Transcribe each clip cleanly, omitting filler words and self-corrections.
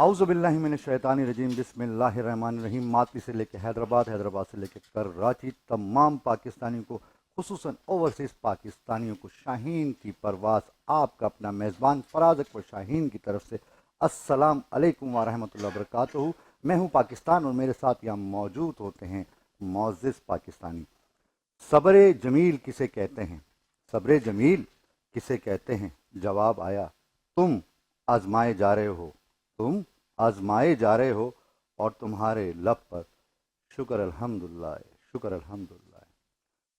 اعوذ باللہ من الشیطان الرجیم، بسم اللہ الرحمن الرحیم۔ ماتی سے لے کے حیدرآباد، حیدرآباد سے لے کے کراچی، تمام پاکستانیوں کو، خصوصاً اوورسیز پاکستانیوں کو شاہین کی پرواز آپ کا اپنا میزبان فراز اکبر شاہین کی طرف سے السلام علیکم ورحمۃ اللہ وبرکاتہ۔ میں ہوں پاکستان اور میرے ساتھ یہاں موجود ہوتے ہیں معزز پاکستانی۔ صبر جمیل کسے کہتے ہیں؟ صبر جمیل کسے کہتے ہیں؟ جواب آیا، تم آزمائے جا رہے ہو، تم آزمائے جا رہے ہو اور تمہارے لب پر شکر الحمدللہ، شکر الحمدللہ۔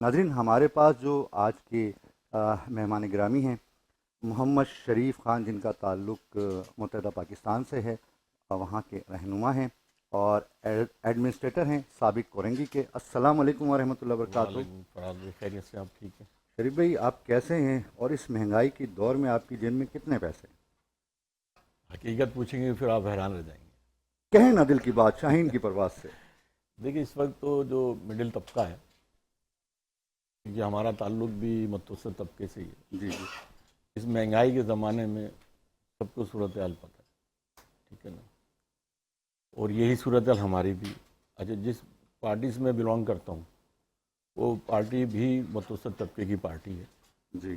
ناظرین، ہمارے پاس جو آج کے مہمان گرامی ہیں، محمد شریف خان، جن کا تعلق متحدہ پاکستان سے ہے، وہاں کے رہنما ہیں اور ایڈمنسٹریٹر ہیں سابق کورنگی کے۔ السلام علیکم ورحمۃ اللہ وبرکاتہ۔ خیریت سے، آپ ٹھیک ہیں؟ شریف بھائی، آپ کیسے ہیں اور اس مہنگائی کے دور میں آپ کی جیب میں کتنے پیسے ہیں؟ حقیقت پوچھیں گے پھر آپ حیران رہ جائیں گے۔ کہیں نہ دل کی بات شاہین کی پرواز سے۔ دیکھیں، اس وقت تو جو مڈل طبقہ ہے، کیونکہ ہمارا تعلق بھی متوسط طبقے سے ہی ہے، جی جی، اس مہنگائی کے زمانے میں سب کو صورتحال پتہ ہے، ٹھیک ہے نا؟ اور یہی صورتحال ہماری بھی۔ اچھا، جس پارٹی سے میں بلانگ کرتا ہوں وہ پارٹی بھی متوسط طبقے کی پارٹی ہے جی،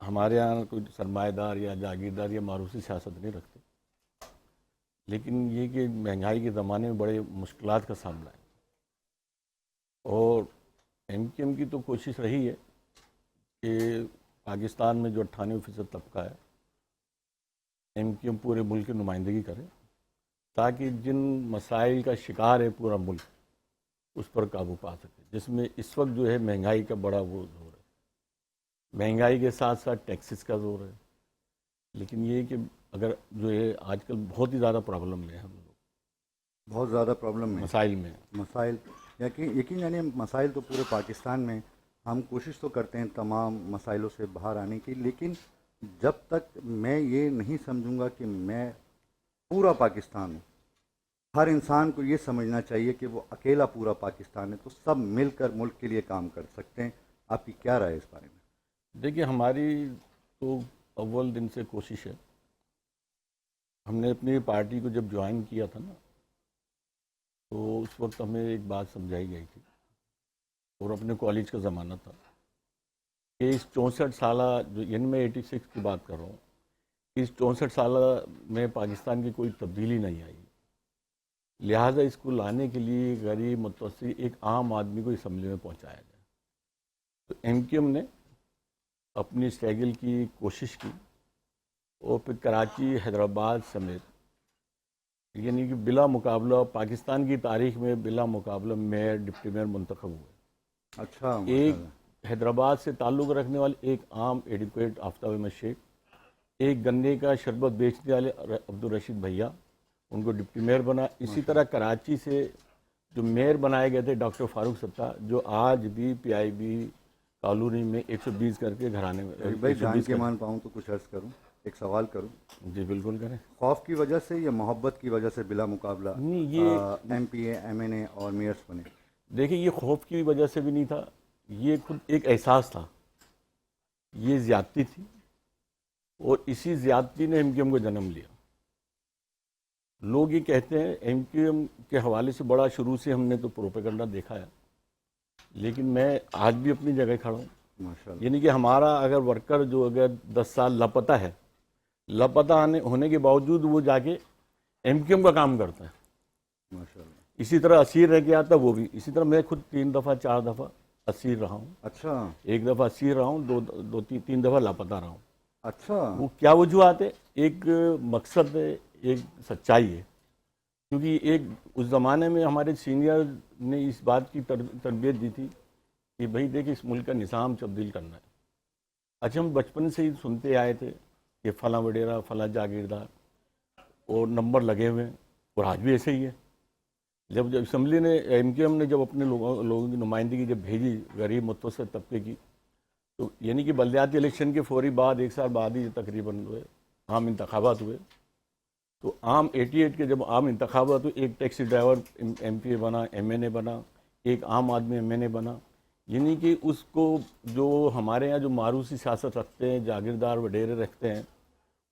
ہمارے یہاں کوئی سرمایہ دار یا جاگیردار یا معروسی سیاست نہیں رکھتے، لیکن یہ کہ مہنگائی کے زمانے میں بڑے مشکلات کا سامنا ہے۔ اور ایم کیو ایم کی تو کوشش رہی ہے کہ پاکستان میں جو 98% طبقہ ہے، ایم کیو ایم پورے ملک کی نمائندگی کرے، تاکہ جن مسائل کا شکار ہے پورا ملک، اس پر قابو پا سکے، جس میں اس وقت جو ہے مہنگائی کا بڑا وہ زور ہے۔ مہنگائی کے ساتھ ساتھ ٹیکسز کا زور ہے، لیکن یہ کہ اگر جو ہے آج کل بہت ہی زیادہ پرابلم میں ہم لوگ، بہت زیادہ پرابلم میں، مسائل میں۔ مسائل یقین یعنی مسائل تو پورے پاکستان میں، ہم کوشش تو کرتے ہیں تمام مسائلوں سے باہر آنے کی، لیکن جب تک میں یہ نہیں سمجھوں گا کہ میں پورا پاکستان ہوں، ہر انسان کو یہ سمجھنا چاہیے کہ وہ اکیلا پورا پاکستان ہے، تو سب مل کر ملک کے لیے کام کر سکتے ہیں۔ آپ کی کیا رائے اس بارے میں؟ دیکھیے، ہماری تو اول دن سے کوشش ہے۔ ہم نے اپنی پارٹی کو جب جوائن کیا تھا نا، تو اس وقت ہمیں ایک بات سمجھائی گئی تھی، اور اپنے کالج کا زمانہ تھا، کہ اس 64 سالہ جو، یعنی میں 86 کی بات کر رہا ہوں، اس 64 سالہ میں پاکستان کی کوئی تبدیلی نہیں آئی، لہٰذا اس کو لانے کے لیے غریب متوسط ایک عام آدمی کو اسمبلی میں پہنچایا جائے۔ تو ایم کیو ایم نے اپنی اسٹرگل کی کوشش کی، اور پھر کراچی، حیدرآباد سمیت، یعنی کہ بلا مقابلہ پاکستان کی تاریخ میں بلا مقابلہ میئر، ڈپٹی میئر منتخب ہوئے۔ اچھا، ایک حیدرآباد سے تعلق رکھنے والے ایک عام ایڈوکیٹ آفتاب احمد شیخ، ایک گنے کا شربت بیچنے والے عبدالرشید بھیا، ان کو ڈپٹی میئر بنا۔ اسی طرح کراچی سے جو میئر بنائے گئے تھے ڈاکٹر فاروق ستار، جو آج بھی پی آئی بی کالونی میں 120 کر کے گھرانے میں، بھائی جان کے مان پاؤں تو کچھ عرض کروں، ایک سوال کروں؟ جی بالکل کریں۔ خوف کی وجہ سے یا محبت کی وجہ سے بلا مقابلہ نہیں، یہ ایم پی اے، ایم این اے اور میئرس بنے؟ دیکھیں، یہ خوف کی وجہ سے بھی نہیں تھا، یہ خود ایک احساس تھا، یہ زیادتی تھی، اور اسی زیادتی نے ایم کیو ایم کو جنم لیا۔ لوگ یہ کہتے ہیں ایم کیو ایم کے حوالے سے بڑا شروع سے ہم نے تو پروپیگنڈا دیکھا ہے، لیکن میں آج بھی اپنی جگہ کھڑا ہوں۔ ماشاءاللہ۔ یعنی کہ ہمارا اگر ورکر جو اگر 10 سال لاپتہ ہے، لاپتہ ہونے کے باوجود وہ جا کے ایم کیو ایم کا کام کرتا ہے، ماشاءاللہ۔ اسی طرح اسیر رہ کے آتا وہ بھی، اسی طرح میں خود 3 دفعہ 4 دفعہ اسیر رہا ہوں، اچھا، ایک 1 دفعہ اسیر رہا ہوں، 3 دفعہ لاپتہ رہا ہوں۔ اچھا، وہ کیا وجوہات ہے؟ ایک مقصد ہے، ایک سچائی ہے، کیونکہ ایک اس زمانے میں ہمارے سینئر نے اس بات کی تربیت دی تھی کہ بھائی دیکھ، اس ملک کا نظام تبدیل کرنا ہے۔ اچھا، ہم بچپن سے ہی سنتے آئے تھے کہ فلاں وڈیرا، فلاں جاگیردار، اور نمبر لگے ہوئے ہیں، اور آج بھی ایسے ہی ہے۔ جب اسمبلی نے، ایم کیو ایم نے جب اپنے لوگوں کی نمائندگی جب بھیجی غریب متوسط طبقے کی، تو یعنی کہ بلدیاتی الیکشن کے فوری بعد 1 سال بعد ہی تقریباً ہوئے عام انتخابات ہوئے، تو عام 88 کے جب عام انتخابات ہوئے، ایک ٹیکسی ڈرائیور ایم پی اے بنا، ایم این اے بنا، ایک عام آدمی ایم این اے بنا۔ یعنی کہ اس کو جو ہمارے یہاں جو معروسی سیاست رکھتے ہیں، جاگیردار وڈیرے رکھتے ہیں،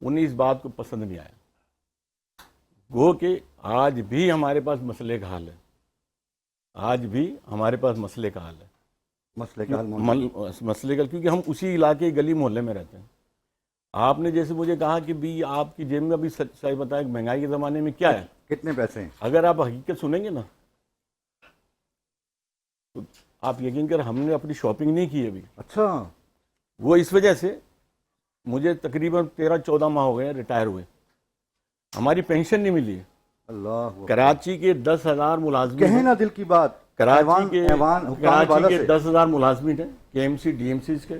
انہیں اس بات کو پسند نہیں آیا۔ گو کہ آج بھی ہمارے پاس مسئلے کا حل ہے، آج بھی ہمارے پاس مسئلے کا حل ہے، مسئلے کا حل موجود ہے۔ مسئلے کا، کیونکہ ہم اسی علاقے گلی محلے میں رہتے ہیں۔ آپ نے جیسے مجھے کہا کہ بھی آپ کی جیب میں ابھی سچائی بتایا کہ مہنگائی کے زمانے میں کیا ہے، کتنے پیسے ہیں؟ اگر آپ حقیقت سنیں گے نا تو آپ یقین کر ہم نے اپنی شاپنگ نہیں کی ابھی۔ اچھا، وہ اس وجہ سے مجھے تقریباً 13-14 ماہ ہو گئے ریٹائر ہوئے، ہماری پینشن نہیں ملی ہے۔ اللہ اکبر۔ کراچی کے 10,000 ملازمین کہیں نا دل کی بات، کراچی حکام کے والا سے 10,000 ملازمین ہیں KMC DMCs کے،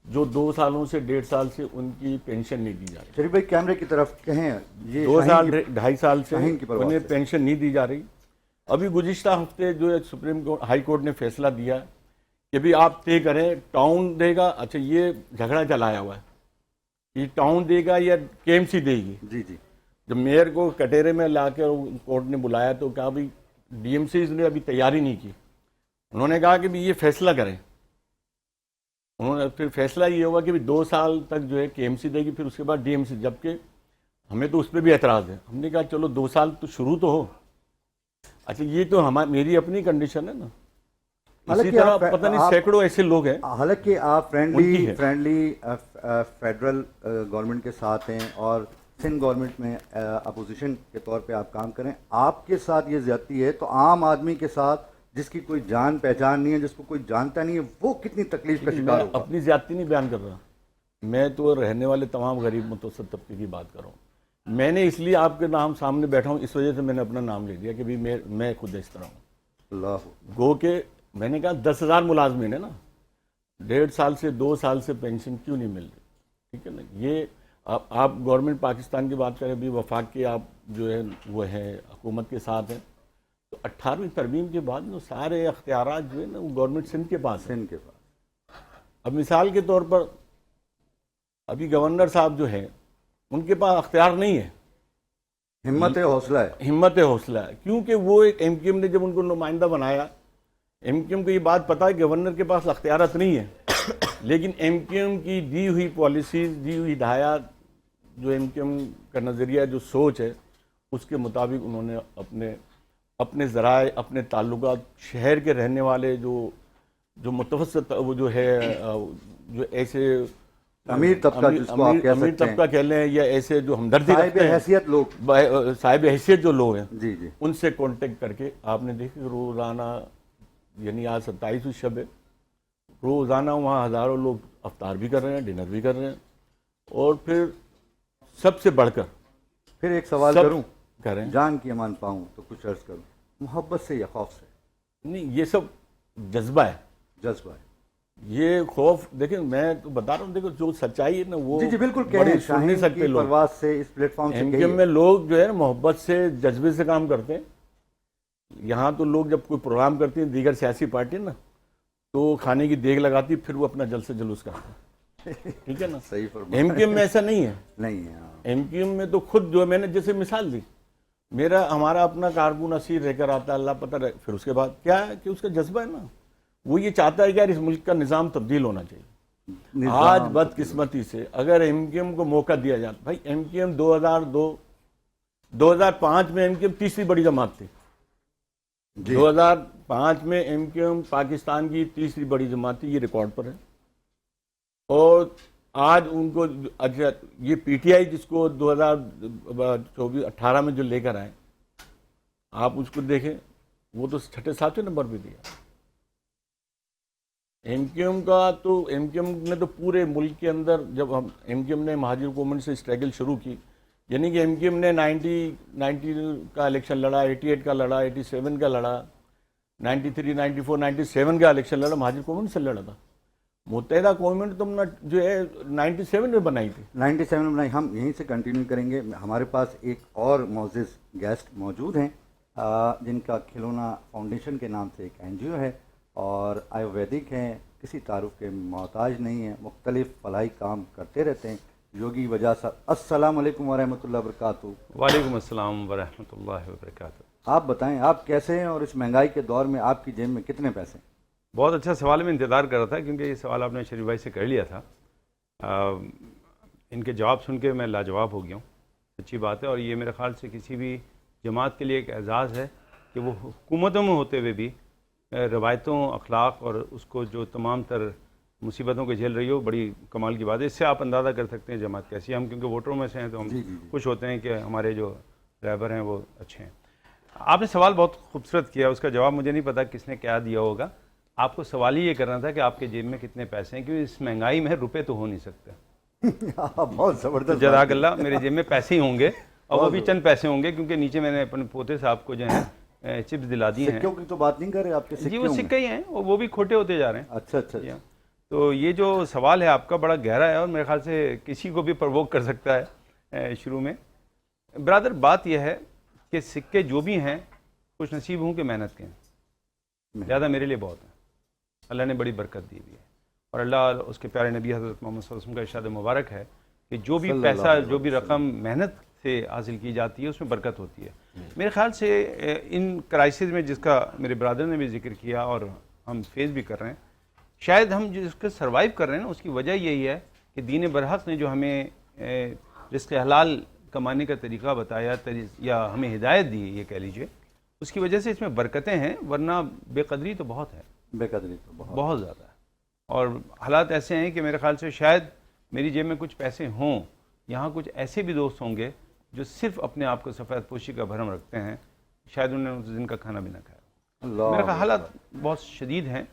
جو 2 سالوں سے 1.5 سال سے ان کی پینشن نہیں دی جا رہی، شریف بھائی کیمرے کی طرف کہیں، یہ 2 سال شاہین 2.5 سال سے شاہین کی پرواز انہیں سے۔ پینشن نہیں دی جا رہی۔ ابھی گزشتہ ہفتے جو ہے سپریم کورٹ ہائی کورٹ نے فیصلہ دیا کہ بھی آپ طے کریں ٹاؤن دے گا، اچھا یہ جھگڑا چلایا ہوا ہے، یہ ٹاؤن دے گا یا KMC دے گی۔ جی جی، جب میئر کو کٹہرے میں لا کے کورٹ نے بلایا تو کہا بھی DMCs نے ابھی تیاری نہیں کی، انہوں نے کہا کہ بھی یہ فیصلہ کریں، انہوں نے پھر فیصلہ یہ ہوا کہ بھی 2 سال تک جو ہے KMC دے گی، پھر اس کے بعد DMC، جبکہ ہمیں تو اس پہ بھی اعتراض ہے۔ ہم نے کہا چلو 2 سال تو شروع تو ہو۔ اچھا یہ تو میری اپنی کنڈیشن ہے نا، اسی طرح پتہ نہیں سینکڑوں ایسے لوگ ہیں۔ حالانکہ آپ ان کی فرینڈلی ہے۔ فیڈرل گورنمنٹ کے ساتھ ہیں اور سندھ گورنمنٹ میں اپوزیشن کے طور پہ آپ کام کریں، آپ کے ساتھ یہ زیادتی ہے تو عام آدمی کے ساتھ جس کی کوئی جان پہچان نہیں ہے، جس کو کوئی جانتا نہیں ہے، وہ کتنی تکلیف کا میں شکار ہوگا؟ اپنی زیادتی نہیں بیان کر رہا، میں تو رہنے والے تمام غریب متوسط طبقے کی بات کر رہا ہوں۔ میں نے اس لیے آپ کے نام سامنے بیٹھا ہوں، اس وجہ سے میں نے اپنا نام لے دیا کہ بھی میں خود اس طرح ہوں۔ اللہ، گو کہ میں نے کہا 10,000 ملازمین ہیں نا، 1.5 سال سے 2 سال سے پینشن کیوں نہیں مل رہی؟ ٹھیک ہے نا، یہ آپ گورنمنٹ پاکستان کی بات کریں، بھی وفاق کے آپ جو ہے وہ ہے حکومت کے ساتھ ہیں، تو 18ویں ترمیم کے بعد نا سارے اختیارات جو ہے نا وہ گورنمنٹ سندھ کے پاس ہیں۔ سندھ کے پاس اب مثال کے طور پر ابھی گورنر صاحب جو ہے ان کے پاس اختیار نہیں ہے، ہمت حوصلہ ہے۔ ہمت حوصلہ ہے، کیونکہ وہ ایک MQM نے جب ان کو نمائندہ بنایا، MQM کو یہ بات پتا ہے کہ گورنر کے پاس اختیارات نہیں ہے، لیکن MQM کی دی ہوئی پالیسیز، دی ہوئی ہدایات، جو MQM کا نظریہ، جو سوچ ہے، اس کے مطابق انہوں نے اپنے ذرائع، اپنے تعلقات، شہر کے رہنے والے جو متوسط وہ جو ہے جو ایسے امیر طبقہ جس کو آپ کہہ امیر سکتے ہیں، طبقہ کہہ لیں یا ایسے جو ہمدردی صاحب رکھتے ہیں، حیثیت لوگ، صاحب حیثیت جو لوگ ہیں، جی جی، ان سے کانٹیکٹ کر کے آپ نے دیکھا کہ روزانہ، یعنی آج 27 شب ہے، روزانہ وہاں ہزاروں لوگ افطار بھی کر رہے ہیں، ڈنر بھی کر رہے ہیں، اور پھر سب سے بڑھ کر پھر ایک سوال سب کروں، کریں جان کی امان پاؤں تو کچھ عرض کروں، محبت سے یا خوف سے؟ نہیں، یہ سب جذبہ ہے، جذبہ ہے۔ یہ خوف، دیکھیں میں تو بتا رہا ہوں، دیکھو جو سچائی ہے نا وہ جی جی بالکل، بڑی کہیں سن شاہین نہیں سکتے کی لوگ۔ پرواز سے اس پلیٹ فارم سے MQM کہیے۔ میں لوگ جو ہے نا محبت سے، جذبے سے کام کرتے ہیں۔ یہاں تو لوگ جب کوئی پروگرام کرتے ہیں دیگر سیاسی پارٹی نا، تو کھانے کی دیگ لگاتی، پھر وہ اپنا جلد سے جلوس کرتے ہیں، ٹھیک ہے نا۔ صحیح فرمایا۔ MQM میں ایسا نہیں ہے، نہیں ہے، ہاں۔ MQM میں تو خود جو ہے، میں نے جیسے مثال دی، ہمارا اپنا کارکن اسیر رہ کر آتا ہے، اللہ پتہ رہے، پھر اس کے بعد کیا ہے کہ اس کا جذبہ ہے نا، وہ یہ چاہتا ہے کہ یار اس ملک کا نظام تبدیل ہونا چاہیے۔ آج بدقسمتی سے اگر MQM کو موقع دیا جاتا، بھائی MQM 2005 میں MQM تیسری بڑی جماعت تھی، 2005 میں MQM پاکستان کی تیسری بڑی جماعت تھی، یہ ریکارڈ پر ہے۔ اور آج ان کو اچھا یہ PTI جس کو 2018 میں جو لے کر آئے، آپ اس کو دیکھیں، وہ تو 6 7 نمبر پہ دیا۔ MQM کا تو MQM نے تو پورے ملک کے اندر، جب MQM نے مہاجر حکومت سے اسٹرگل شروع کی، یعنی کہ MQM نے 90 کا الیکشن لڑا، 88 کا لڑا، 87 کا لڑا، 93 94 97 کا الیکشن لڑا، مہاجر حکومت سے لڑا تھا۔ متحدہ قومیں تم نے جو ہے 97 میں بنائی تھی، 97 میں بنائی۔ ہم یہیں سے کنٹینیو کریں گے۔ ہمارے پاس ایک اور معزز گیسٹ موجود ہیں جن کا کھلونا فاؤنڈیشن کے نام سے ایک NGO ہے اور آیورویدک ہیں، کسی تعارف کے محتاج نہیں ہیں، مختلف فلاحی کام کرتے رہتے ہیں۔ یوگی وجہ صاحب، السلام علیکم ورحمۃ اللہ وبرکاتہ۔ وعلیکم السلام ورحمۃ اللہ وبرکاتہ۔ آپ بتائیں، آپ کیسے ہیں اور اس مہنگائی کے دور میں آپ کی جیب میں کتنے پیسے ہیں؟ بہت اچھا سوال، میں انتظار کر رہا تھا کیونکہ یہ سوال آپ نے شریف بھائی سے کر لیا تھا۔ ان کے جواب سن کے میں لاجواب ہو گیا ہوں۔ اچھی بات ہے، اور یہ میرے خیال سے کسی بھی جماعت کے لیے ایک اعزاز ہے کہ وہ حکومتوں میں ہوتے ہوئے بھی روایتوں، اخلاق اور اس کو جو تمام تر مصیبتوں کو جھیل رہی ہو، بڑی کمال کی بات ہے۔ اس سے آپ اندازہ کر سکتے ہیں جماعت کیسی ہے۔ ہم کیونکہ ووٹروں میں سے ہیں تو ہم خوش ہوتے ہیں کہ ہمارے جو رہبر ہیں وہ اچھے ہیں۔ آپ نے سوال بہت خوبصورت کیا، اس کا جواب مجھے نہیں پتا کس نے کیا دیا ہوگا۔ آپ کو سوال ہی یہ کرنا تھا کہ آپ کے جیب میں کتنے پیسے ہیں، کیونکہ اس مہنگائی میں روپے تو ہو نہیں سکتے۔ بہت زبردست جزاک اللہ، میرے جیب میں پیسے ہی ہوں گے، اور وہ بھی چند پیسے ہوں گے، کیونکہ نیچے میں نے اپنے پوتے صاحب کو جو ہیں چپس دلا دی ہیں۔ سکوں کی تو بات نہیں کر رہے آپ کے؟ جی وہ سکے ہی ہیں، وہ بھی کھوٹے ہوتے جا رہے ہیں۔ اچھا اچھا جی ہاں۔ تو یہ جو سوال ہے آپ کا بڑا گہرا ہے، اور میرے خیال سے کسی کو بھی پرووک کر سکتا ہے شروع میں۔ برادر بات یہ ہے کہ سکے جو بھی ہیں خوش نصیب ہوں کہ محنت کے ہیں، زیادہ میرے لیے بہت ہیں۔ اللہ نے بڑی برکت دی ہوئی ہے، اور اللہ اور اس کے پیارے نبی حضرت محمد صلی اللہ علیہ وسلم کا ارشاد مبارک ہے کہ جو بھی پیسہ، جو بھی رقم محنت سے حاصل کی جاتی ہے اس میں برکت ہوتی ہے۔ میرے خیال سے ان کرائسس میں جس کا میرے برادر نے بھی ذکر کیا اور ہم فیس بھی کر رہے ہیں، شاید ہم جس کو سروائیو کر رہے ہیں نا، اس کی وجہ یہی ہے کہ دین برحق نے جو ہمیں رزق حلال کمانے کا طریقہ بتایا یا ہمیں ہدایت دی، یہ کہہ لیجئے، اس کی وجہ سے اس میں برکتیں ہیں، ورنہ بے قدری تو بہت ہے، بے قدری تو بہت زیادہ ہے۔ اور حالات ایسے ہیں کہ میرے خیال سے شاید میری جیب میں کچھ پیسے ہوں، یہاں کچھ ایسے بھی دوست ہوں گے جو صرف اپنے آپ کو سفید پوشی کا بھرم رکھتے ہیں، شاید انہوں نے اس دن کا کھانا بھی نہ کھایا۔ میرے خیال حالات بہت شدید ہیں،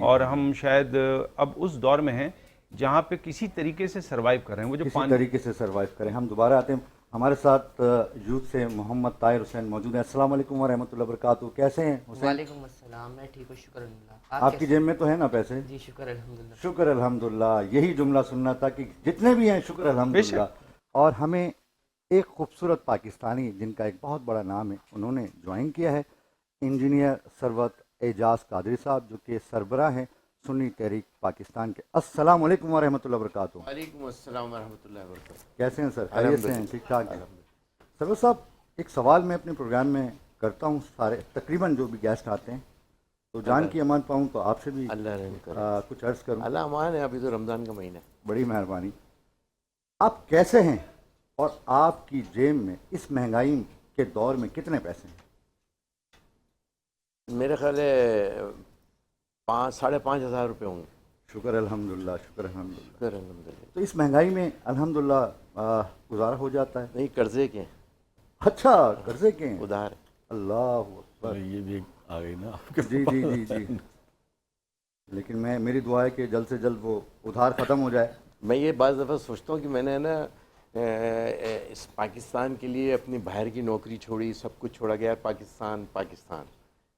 اور ہم شاید اب اس دور میں ہیں جہاں پہ کسی طریقے سے سروائیو کر رہے ہیں، وہ جو کسی طریقے سے سروائیو کریں۔ ہم دوبارہ آتے ہیں، ہمارے ساتھ یوتھ سے محمد طاہر حسین موجود ہیں۔ السلام علیکم ورحمۃ اللہ وبرکاتہ، کیسے ہیں حسین؟ وعلیکم السلام، میں ٹھیک ہوں، شکر اللہ۔ آپ کی جیب میں تو ہے نا پیسے؟ جی شکر الحمدللہ۔ شکر الحمدللہ، یہی جملہ سننا تھا کہ جتنے بھی ہیں شکر الحمدللہ۔ اور ہمیں ایک خوبصورت پاکستانی جن کا ایک بہت بڑا نام ہے، انہوں نے جوائن کیا ہے، انجینئر ثروت اعجاز قادری صاحب، جو کہ سربراہ ہیں سنی تحریک پاکستان کے۔ السلام علیکم ورحمۃ اللہ وبرکاتہ۔ وعلیکم السلام ورحمۃ اللہ وبرکاتہ۔ کیسے ہیں سر؟ خیریت سے ہیں؟ ٹھیک ٹھاک ہیں؟ سرور صاحب، ایک سوال میں اپنے پروگرام میں کرتا ہوں، سارے تقریباً جو بھی گیسٹ آتے ہیں، تو جان کی امان پاؤں تو آپ سے بھی اللہ رحم کرے، کچھ عرض کروں۔ اللہ امان ہے، ابھی تو رمضان کا مہینہ ہے۔ بڑی مہربانی۔ آپ کیسے ہیں، اور آپ کی جیب میں اس مہنگائی کے دور میں کتنے پیسے ہیں؟ میرے خیال ہے 5,500 روپے ہوں گے۔ شکر الحمدللہ، شکر الحمدللہ۔ شکر الحمدللہ۔ تو اس مہنگائی میں الحمدللہ گزارا ہو جاتا ہے؟ نہیں، قرضے کے ہیں، اچھا، قرضے کے ہیں؟ ادھار۔ اللہ اکبر۔ یہ بھی آ گئی نا آپ کے جی جی جی جی۔ لیکن میری دعا ہے کہ جلد سے جلد وہ ادھار ختم ہو جائے۔ میں یہ بعض دفعہ سوچتا ہوں کہ میں نے نا اس پاکستان کے لیے اپنی باہر کی نوکری چھوڑی، سب کچھ چھوڑا گیا، پاکستان پاکستان،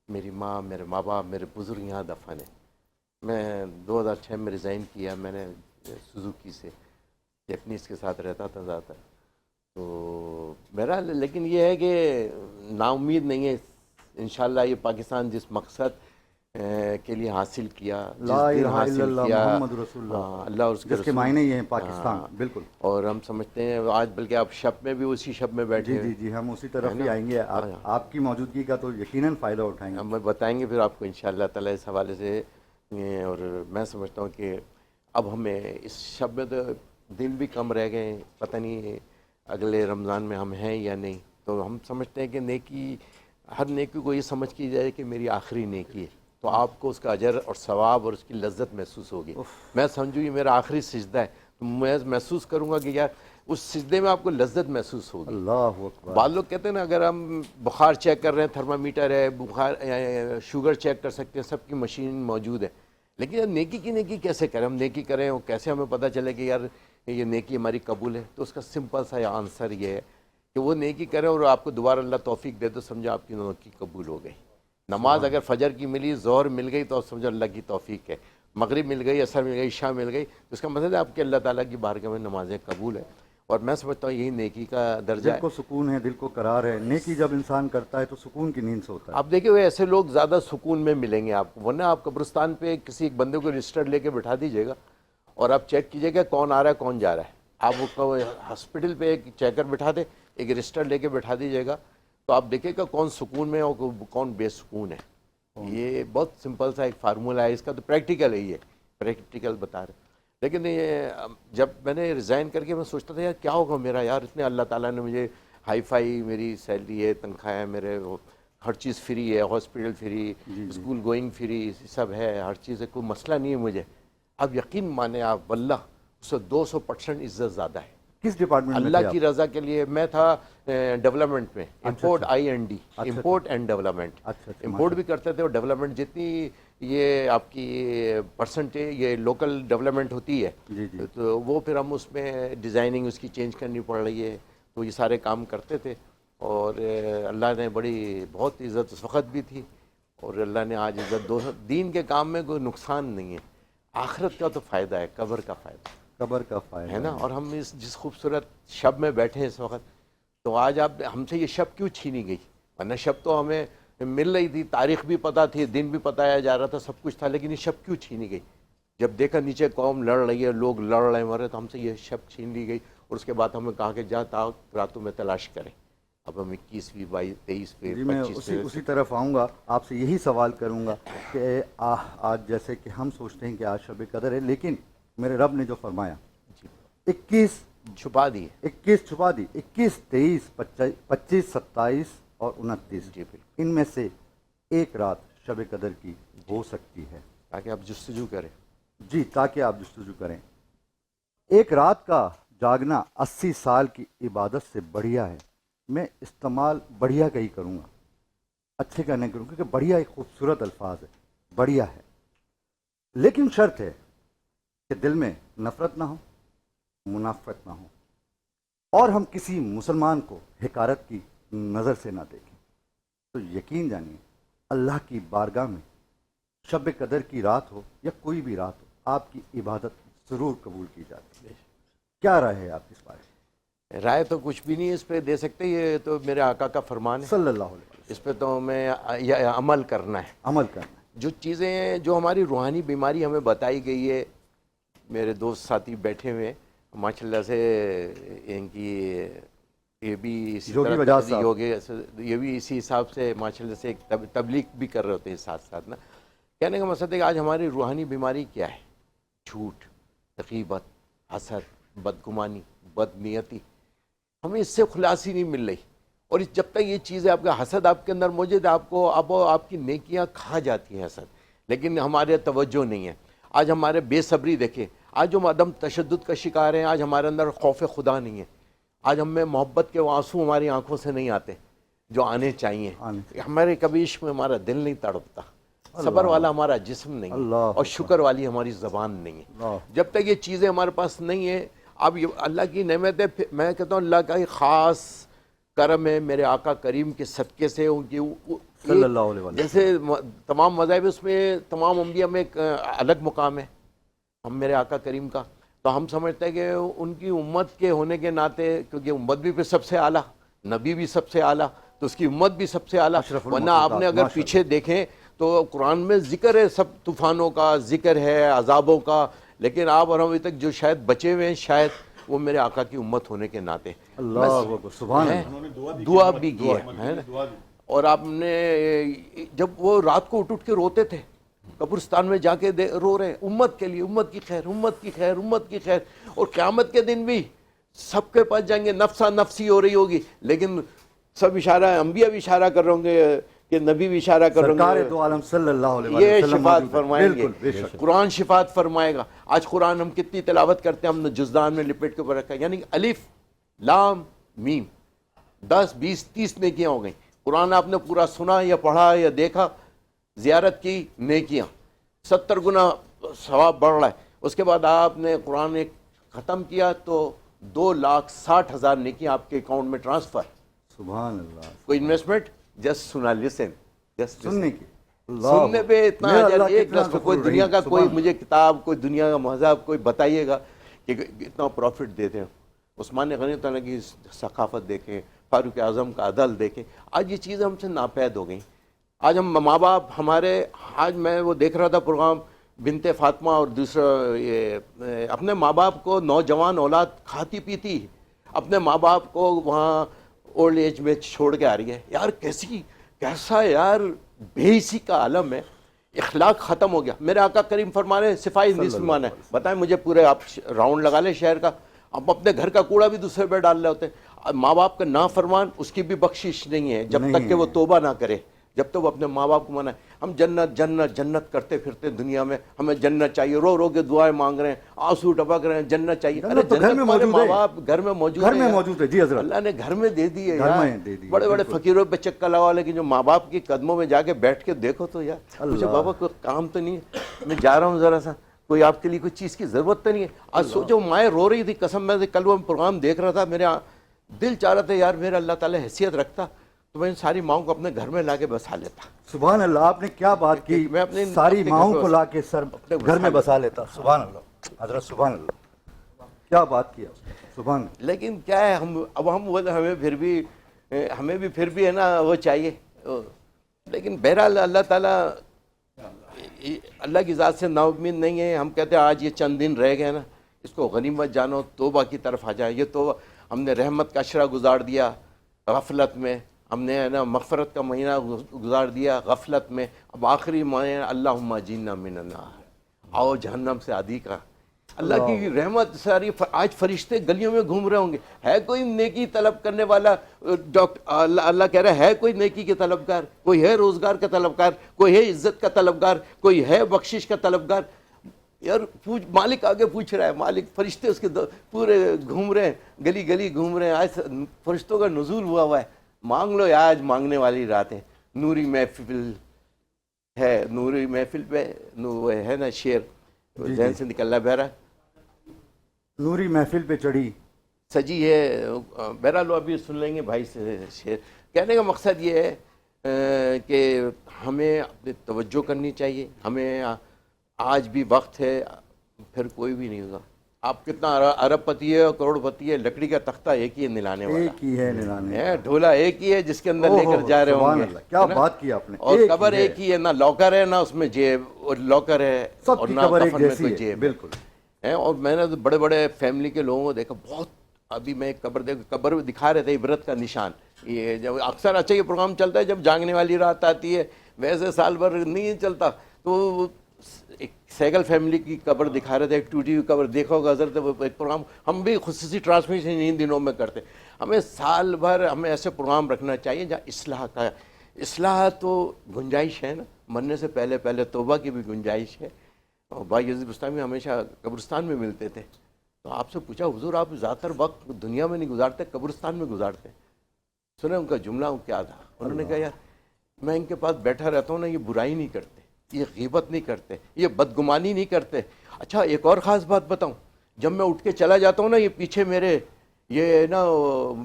میری ماں، میرے ماں باپ، میرے بزرگ یہاں دفن ہیں۔ میں 2006 میں ریزائن کیا، میں نے سوزوکی سے جیپنیز کے ساتھ رہتا تھا زیادہ، تو میرا لیکن یہ ہے کہ نا امید نہیں ہے۔ انشاءاللہ یہ پاکستان جس مقصد کے لیے حاصل کیا، لا الہ الا اللہ محمد رسول اللہ، اللہ اور اس کے جس کے معنی یہ ہیں پاکستان، بالکل۔ اور ہم سمجھتے ہیں آج، بلکہ آپ شب میں بھی اسی شب میں بیٹھے جی ہیں۔ جی جی، ہم اسی طرف ہی آئیں گے، آپ کی موجودگی کا تو یقیناً فائدہ اٹھائیں گے۔ ہم بتائیں گے پھر آپ کو انشاءاللہ تعالیٰ اس حوالے سے۔ اور میں سمجھتا ہوں کہ اب ہمیں اس شب میں تو دن بھی کم رہ گئے، پتہ نہیں اگلے رمضان میں ہم ہیں یا نہیں، تو ہم سمجھتے ہیں کہ نیکی، ہر نیکی کو یہ سمجھ کی جائے کہ میری آخری نیکی ہے، تو آپ کو اس کا اجر اور ثواب اور اس کی لذت محسوس ہوگی۔ میں سمجھوں یہ میرا آخری سجدہ ہے، تو میں محسوس کروں گا کہ یار اس سجدے میں آپ کو لذت محسوس ہوگی۔ اللہ اکبر۔ بعض لوگ کہتے ہیں نا، اگر ہم بخار چیک کر رہے ہیں، تھرمامیٹر ہے، بخار شوگر چیک کر سکتے ہیں، سب کی مشین موجود ہے، لیکن نیکی کی نیکی کیسے کریں؟ ہم نیکی کریں اور کیسے ہمیں پتہ چلے کہ یار یہ نیکی ہماری قبول ہے؟ تو اس کا سمپل سا آنسر یہ ہے کہ وہ نیکی کریں اور آپ کو دوبارہ اللہ توفیق دے تو سمجھو آپ کی نیکی قبول ہو گئی۔ نماز اگر فجر کی ملی، ظہر مل گئی، تو سمجھو اللہ کی توفیق ہے۔ مغرب مل گئی، عصر مل گئی، عشاء مل گئی، تو اس کا مطلب ہے آپ کے اللہ تعالیٰ کی بارگاہ میں نمازیں قبول ہیں، اور میں سمجھتا ہوں یہی نیکی کا درجہ دل ہے۔ کو سکون ہے، دل کو قرار ہے۔ نیکی جب انسان کرتا ہے تو سکون کی نیند سے ہوتا ہے۔ آپ دیکھیں وہ ایسے لوگ زیادہ سکون میں ملیں گے آپ کو، ورنہ آپ قبرستان پہ کسی ایک بندے کو رجسٹر لے کے بٹھا دیجیے گا اور آپ چیک کیجیے گا کون آ رہا ہے کون جا رہا ہے۔ آپ وہ ہاسپٹل پہ ایک چیکر بٹھا دیں، ایک رجسٹر لے کے بٹھا دیجیے گا، تو آپ دیکھیں گا کون سکون میں اور کون بے سکون ہے۔ یہ بہت سمپل سا ایک فارمولہ ہے اس کا، تو پریکٹیکل ہے، یہ پریکٹیکل بتا رہے۔ لیکن یہ جب میں نے ریزائن کر کے میں سوچتا تھا یار کیا ہوگا میرا، یار اتنے اللہ تعالیٰ نے مجھے ہائی فائی میری سیلری ہے، تنخواہ ہے، میرے ہر چیز فری ہے، hospital free, school going free, سب ہے، ہر چیز ہے، کوئی مسئلہ نہیں ہے مجھے. اب یقین مانے آپ واللہ اس سے 200% عزت زیادہ ہے. کس ڈپارٹمنٹ میں اللہ کی رضا کے لیے میں تھا ڈیولپمنٹ میں، import IND، import and development. Import بھی کرتے تھے اور ڈیولپمنٹ جتنی یہ آپ کی پرسنٹیج یہ لوکل ڈیولپمنٹ ہوتی ہے تو وہ پھر ہم اس میں ڈیزائننگ اس کی چینج کرنی پڑ رہی ہے، تو یہ سارے کام کرتے تھے. اور اللہ نے بڑی بہت عزت اس وقت بھی تھی، اور اللہ نے آج عزت دین کے کام میں کوئی نقصان نہیں ہے، آخرت کا تو فائدہ ہے، قبر کا فائدہ قبر کا فائدہ ہے نا. اور ہم جس خوبصورت شب میں بیٹھے ہیں اس وقت، تو آج آپ ہم سے یہ شب کیوں چھینی گئی؟ ورنہ شب تو ہمیں مل رہی تھی، تاریخ بھی پتہ تھی، دن بھی بتایا جا رہا تھا، سب کچھ تھا، لیکن یہ شب کیوں چھینی گئی؟ جب دیکھا نیچے قوم لڑ رہی ہے، لوگ لڑ رہے ہیں مرے، تو ہم سے یہ شب چھین لی گئی. اور اس کے بعد ہمیں کہا کہ جا تا راتوں میں تلاش کریں. اب ہم 21ویں 23ویں جی میں اسی طرف آؤں گا، آپ سے یہی سوال کروں گا کہ آج جیسے کہ ہم سوچتے ہیں کہ آج شب قدر ہے، لیکن میرے رب نے جو فرمایا 21 چھپا دی، 21 چھپا دی، 21 23 25 27 اور 29، جی بالکل، ان میں سے ایک رات شب قدر کی ہو سکتی ہے، تاکہ آپ جستجو کریں. جی تاکہ آپ جستجو کریں. ایک رات کا جاگنا 80 سال کی عبادت سے بڑھیا ہے. میں استعمال بڑھیا کا ہی کروں گا، اچھے کا نہیں کروں، کیونکہ بڑھیا ایک خوبصورت الفاظ ہے، بڑھیا ہے، لیکن شرط ہے کہ دل میں نفرت نہ ہو، منافقت نہ ہو، اور ہم کسی مسلمان کو حقارت کی نظر سے نہ دیکھیں. تو یقین جانیے اللہ کی بارگاہ میں شب قدر کی رات ہو یا کوئی بھی رات ہو، آپ کی عبادت ضرور قبول کی جاتی ہے. کیا رائے ہے آپ اس بارے میں؟ رائے تو کچھ بھی نہیں اس پہ دے سکتے، یہ تو میرے آقا کا فرمان ہے صلی اللہ علیہ وسلم. اس پہ تو ہمیں عمل کرنا ہے. عمل کرنا ہے. جو چیزیں جو ہماری روحانی بیماری ہمیں بتائی گئی ہے، میرے دوست ساتھی بیٹھے ہوئے ماشاء اللہ سے، ان کی یہ بھی اسی یہ بھی اسی حساب سے ماشاء اللہ سے ایک تبلیغ بھی کر رہے ہوتے ہیں ساتھ ساتھ نا. کہنے کا مقصد ہے کہ آج ہماری روحانی بیماری کیا ہے؟ جھوٹ، غیبت، حسد، بدگمانی، بدنیتی. ہمیں اس سے خلاصی نہیں مل رہی، اور جب تک یہ چیزیں آپ کا حسد آپ کے اندر موجود ہے، آپ کو آپ کی نیکیاں کھا جاتی ہیں حسد، لیکن ہمارے توجہ نہیں ہے. آج ہمارے بے صبری دیکھیں، آج جو عدم تشدد کا شکار ہیں، آج ہمارے اندر خوف خدا نہیں ہے، آج ہم میں محبت کے آنسو ہماری آنکھوں سے نہیں آتے جو آنے چاہیے. ہمارے کبھی عشق میں ہمارا دل نہیں تڑپتا، صبر والا ہمارا جسم نہیں ہے، اور شکر والی ہماری زبان نہیں ہے. جب تک یہ چیزیں ہمارے پاس نہیں ہیں، اب یہ اللہ کی نعمت ہے. میں کہتا ہوں اللہ کا ایک خاص کرم ہے میرے آقا کریم کے صدقے سے، ان کی صلی اللہ علیہ وسلم. جیسے تمام مذاہب اس میں تمام انبیاء میں ایک الگ مقام ہے ہم میرے آقا کریم کا. تو ہم سمجھتے ہیں کہ ان کی امت کے ہونے کے ناطے، کیونکہ امت بھی پھر سب سے اعلیٰ، نبی بھی سب سے اعلیٰ، تو اس کی امت بھی سب سے اعلیٰ. ورنہ آپ نے اگر پیچھے دیکھیں تو قرآن میں ذکر ہے سب طوفانوں کا، ذکر ہے عذابوں کا، لیکن آپ اور ہم ابھی تک جو شاید بچے ہوئے ہیں، شاید وہ میرے آقا کی امت ہونے کے ناطے اللہ اکبر، سبحان اللہ، دعا بھی کی ہے نا. اور آپ نے جب وہ رات کو اٹھ کے روتے تھے قبرستان میں جا کے رو رہے امت کے لیے، امت کی خیر، امت کی خیر، امت کی خیر. اور قیامت کے دن بھی سب کے پاس جائیں گے، نفسا نفسی ہو رہی ہوگی، لیکن سب اشارہ، انبیاء بھی اشارہ کر رہے ہوں گے کہ نبی بھی اشارہ کر رہے سرکار ہوں دو عالم صلی اللہ علیہ گے، یہ وسلم شفاعت فرمائیں گے، بالکل بے شک. قرآن شفاعت فرمائے گا. آج قرآن ہم کتنی تلاوت کرتے ہیں، ہم نے جزدان میں لپٹ کے اوپر رکھا ہے، یعنی الف لام میم 10 20 30 نیکیاں ہو گئیں. قرآن آپ نے پورا سنا یا پڑھا یا دیکھا، زیارت کی نیکیاں 70 گنا ثواب بڑھ رہا ہے. اس کے بعد آپ نے قرآن ایک ختم کیا تو 2,60,000 نیکیاں آپ کے اکاؤنٹ میں ٹرانسفر. سبحان اللہ. کوئی انویسٹمنٹ، جسٹ سنا، لسن، جسٹ سننے کی سننے پہ اتنا اجر. ایک لفظ کوئی دنیا کا کوئی مجھے کتاب، کوئی دنیا کا مذہب کوئی بتائیے گا کہ اتنا پروفٹ دیتے ہیں. عثمان غنی تعالیٰ کی ثقافت دیکھیں، فاروق اعظم کا عدل دیکھیں. آج یہ چیزیں ہم سے ناپید ہو گئیں. آج ہم ماں باپ ہمارے، آج میں وہ دیکھ رہا تھا پروگرام بنت فاطمہ اور دوسرا، یہ اپنے ماں باپ کو، نوجوان اولاد کھاتی پیتی اپنے ماں باپ کو وہاں اولڈ ایج میں چھوڑ کے آ رہی ہے. یار کیسا یار بے حسی کا عالم ہے. اخلاق ختم ہو گیا. میرے آقا کریم فرما رہے ہیں صفائی نصف ایمان ہے. بتائیں مجھے پورے آپ راؤنڈ لگا لیں شہر کا, آپ اپنے گھر کا کوڑا بھی دوسرے پہ ڈال رہے ہوتے ہیں. ماں باپ کا نافرمان اس کی بھی بخشش نہیں ہے جب تک کہ وہ توبہ نہ کرے, جب تک وہ اپنے ماں باپ کو منائے. ہم جنت جنت جنت کرتے پھرتے دنیا میں, ہمیں جنت چاہیے, رو رو کے دعائیں مانگ رہے ہیں, آنسو ٹپک رہے ہیں, جنت چاہیے. ارے تو گھر میں جنت ہمارے موجود ماں ہے, باپ گھر میں موجود گھر میں ہے. موجود ہے. جی حضرت, اللہ نے گھر میں دے دی ہے گھر یار. میں دے دی, بڑے بڑے بالکل. فقیروں پہ چکر لگا, لیکن جو ماں باپ کے قدموں میں جا کے بیٹھ کے دیکھو تو یار مجھے بابا کوئی کام تو نہیں ہے, میں جا رہا ہوں ذرا سا, کوئی آپ کے لیے کوئی چیز کی ضرورت تو نہیں ہے. آج سوچو مائیں رو رہی تھی, قسم میں کل وہ پروگرام دیکھ رہا تھا, میرے دل چاہ رہا تھا یار میرا اللہ تعالیٰ حیثیت رکھتا تو میں ان ساری ماؤں کو اپنے گھر میں لا کے بسا لیتا. سبحان اللہ, آپ نے کیا بات کی, میں اپنے ساری ماؤں کو لا کے سر اپنے گھر میں بسا لیتا. سبحان اللہ حضرت, سبحان اللہ, کیا بات کیا, سبحان. لیکن کیا ہے, ہمیں بھی پھر بھی ہے نا وہ چاہیے. لیکن بہرحال اللہ تعالیٰ اللہ کی ذات سے نا امید نہیں ہے. ہم کہتے ہیں آج یہ چند دن رہ گئے نا, اس کو غنیمت جانو, توبہ کی طرف آ جائے. یہ تو ہم نے رحمت کا اشرہ گزار دیا غفلت میں, ہم نے ہے نا مغفرت کا مہینہ گزار دیا غفلت میں. اب آخری مہینہ اللہم اجرنا من النار, آؤ جہنم سے عادی کا. اللہ کی رحمت ساری, آج فرشتے گلیوں میں گھوم رہے ہوں گے. ہے کوئی نیکی طلب کرنے والا اللہ کہہ رہا ہے کوئی نیکی کے طلبگار, کوئی ہے روزگار کا طلبگار, کوئی ہے عزت کا طلبگار, کوئی ہے بخشش کا طلبگار. یار مالک آگے پوچھ رہا ہے, مالک فرشتے اس کے پورے گھوم رہے ہیں, گلی گلی گھوم رہے ہیں. آج فرشتوں کا نزول ہوا ہے. مانگ لو آج مانگنے والی رات ہے. نوری محفل ہے, نوری محفل پہ ہے نا شعر ذہن سے نکل رہا ہے. بہرحال نوری محفل پہ چڑھی سجی ہے. بہرحال ابھی سن لیں گے بھائی سے شعر. کہنے کا مقصد یہ ہے کہ ہمیں اپنی توجہ کرنی چاہیے. ہمیں آج بھی وقت ہے, پھر کوئی بھی نہیں ہوگا. آپ کتنا ارب پتی ہے اور کروڑ پتی ہے, لکڑی کا تختہ ایک ہی ہے نلانے والا, ایک ہی ہے نلانے, ہے ڈھولا ایک ہی ہے جس کے اندر لے کر جا رہے ہوں گے. کیا بات کی آپ نے. اور قبر ایک ہی ہے, نہ لاکر ہے نہ اس میں جیب, اور لاکر ہے اور نہ کفن میں کوئی جیب. بالکل. اور میں نے بڑے بڑے فیملی کے لوگوں کو دیکھا, بہت. ابھی میں قبر دکھا رہے تھے عبرت کا نشان. یہ جب اکثر اچھا یہ پروگرام چلتا ہے جب جانگنے والی رات آتی ہے, ویسے سال بھر نہیں چلتا. تو ایک سیگل فیملی کی قبر دکھا رہے تھے, ایک ٹوٹی ہوئی قبر. دیکھا ہوگا حضرت ایک پروگرام ہم بھی خصوصی ٹرانسمیشن ان دنوں میں کرتے. ہمیں سال بھر ہمیں ایسے پروگرام رکھنا چاہیے جہاں اصلاح کا, اصلاح تو گنجائش ہے نا, مرنے سے پہلے پہلے توبہ کی بھی گنجائش ہے. اور بھائی یزید بستانی ہمیشہ قبرستان میں ملتے تھے, تو آپ سے پوچھا حضور آپ زیادہ تر وقت دنیا میں نہیں گزارتے, قبرستان میں گزارتے. سنیں ان کا جملہ کیا تھا, انہوں نے کہا یار میں ان کے پاس بیٹھا رہتا ہوں نا, یہ برائی نہیں کرتے, یہ غیبت نہیں کرتے, یہ بدگمانی نہیں کرتے. اچھا ایک اور خاص بات بتاؤں, جب میں اٹھ کے چلا جاتا ہوں نا, یہ پیچھے میرے یہ نا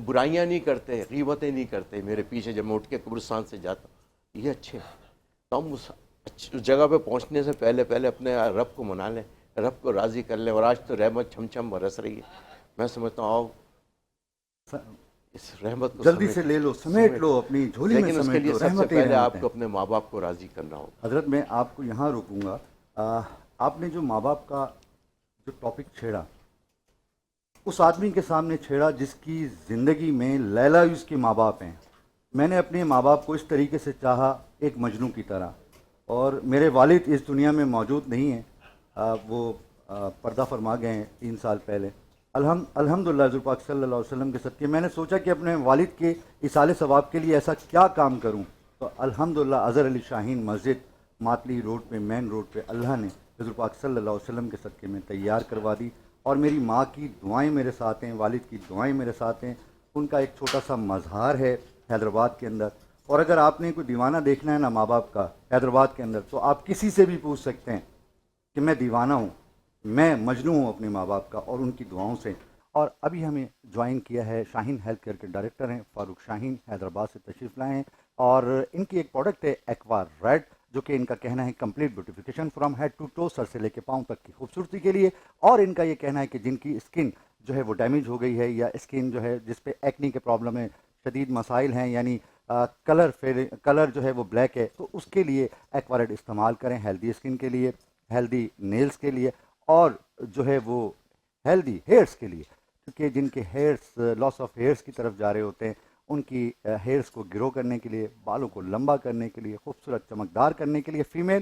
برائیاں نہیں کرتے, غیبتیں نہیں کرتے میرے پیچھے جب میں اٹھ کے قبرستان سے جاتا ہوں. یہ اچھے. تو ہم اس جگہ پہ پہنچنے سے پہلے پہلے اپنے رب کو منا لیں, رب کو راضی کر لیں. اور آج تو رحمت چھم چھم برس رہی ہے. میں سمجھتا ہوں آؤ اس رحمت کو جلدی سے لے لو, سمیٹ لو اپنی جھولی میں, لیکن اس کے سمیٹ لیے لو. سب سے رحمتیں پہلے آپ رحمتیں. کو اپنے ماں باپ کو راضی کرنا ہوگا. حضرت میں آپ کو یہاں روکوں گا. آپ نے جو ماں باپ کا جو ٹاپک چھیڑا, اس آدمی کے سامنے چھیڑا جس کی زندگی میں لیلا اس کے ماں باپ ہیں. میں نے اپنے ماں باپ کو اس طریقے سے چاہا ایک مجنوں کی طرح, اور میرے والد اس دنیا میں موجود نہیں ہیں, وہ پردہ فرما گئے ہیں 3 سال پہلے. الحمدللہ حضور پاک صلی اللہ علیہ وسلم کے صدقے میں نے سوچا کہ اپنے والد کے ایصال ثواب کے لیے ایسا کیا کام کروں, تو الحمدللہ اظہر علی شاہین مسجد ماتلی روڈ پہ, مین روڈ پہ اللہ نے حضور پاک صلی اللہ علیہ وسلم کے صدقے میں تیار کروا دی. اور میری ماں کی دعائیں میرے ساتھ ہیں, والد کی دعائیں میرے ساتھ ہیں. ان کا ایک چھوٹا سا مزار ہے حیدرآباد کے اندر, اور اگر آپ نے کوئی دیوانہ دیکھنا ہے نا ماں باپ کا حیدرآباد کے اندر, تو آپ کسی سے بھی پوچھ سکتے ہیں کہ میں دیوانہ ہوں, میں مجنوں ہوں اپنے ماں باپ کا اور ان کی دعاؤں سے. اور ابھی ہمیں جوائن کیا ہے شاہین ہیلتھ کیئر کے ڈائریکٹر ہیں فاروق شاہین, حیدرآباد سے تشریف لائے ہیں. اور ان کی ایک پروڈکٹ ہے ایکوا ریڈ, جو کہ ان کا کہنا ہے complete beautification from head to to, سر سے لے کے پاؤں تک کی خوبصورتی کے لیے. اور ان کا یہ کہنا ہے کہ جن کی اسکن جو ہے وہ ڈیمیج ہو گئی ہے, یا اسکن جو ہے جس پہ ایکنی کے پرابلم ہے, شدید مسائل ہیں, یعنی کلر جو ہے وہ بلیک ہے, تو اس کے لیے ایکوا ریڈ استعمال کریں. ہیلدی اسکن کے لیے, ہیلدی نیلز کے لیے, اور جو ہے وہ ہیلدی ہیئرس کے لیے, کیونکہ جن کے ہیئرس لاس آف ہیئرس کی طرف جا رہے ہوتے ہیں, ان کی ہیئرس کو گرو کرنے کے لیے, بالوں کو لمبا کرنے کے لیے, خوبصورت چمکدار کرنے کے لیے فیمیل,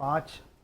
5